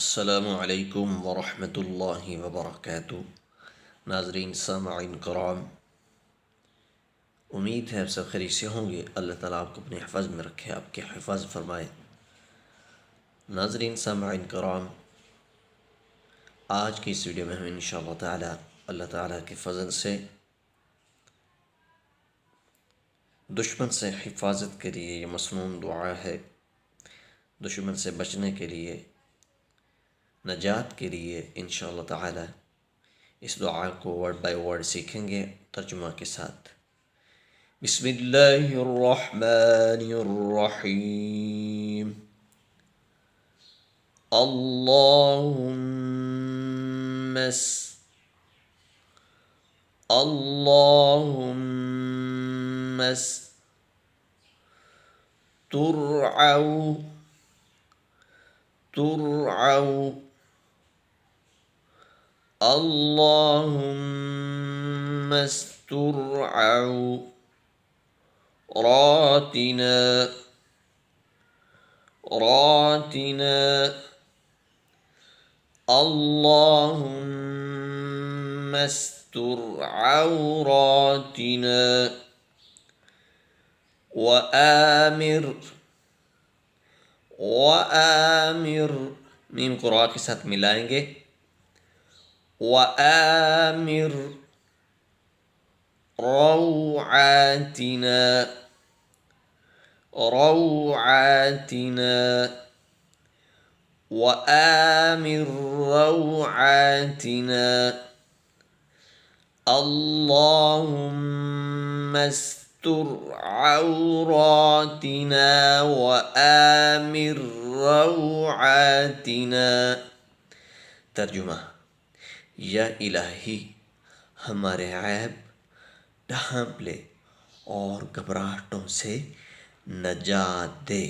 السلام علیکم ورحمۃ اللہ وبرکاتہ۔ ناظرین سامعین کرام، امید ہے آپ سب خیریت سے ہوں گے۔ اللہ تعالیٰ آپ کو اپنے حفظ میں رکھے، آپ کے حفاظت فرمائے۔ ناظرین سامعین کرام، آج کی اس ویڈیو میں ہم انشاءاللہ تعالی اللہ تعالیٰ کے فضل سے دشمن سے حفاظت کے لیے یہ مسنون دعا ہے۔ دشمن سے بچنے کے لیے، نجات کے لیے انشاءاللہ تعالی اس دعا کو ورڈ بائی ورڈ سیکھیں گے ترجمہ کے ساتھ۔ بسم اللہ الرحمن الرحیم۔ اللہم ترعوا اللهم استر عوراتنا اللهم استر عوراتنا وآمر میم کو را کے ساتھ ملائیں گے، وآمر روعاتنا وآمر روعاتنا اللهم استر عوراتنا وآمر روعاتنا۔ ترجمہ: یا الہی ہمارے عیب ڈھانپ لے اور گھبراہٹوں سے نجات دے۔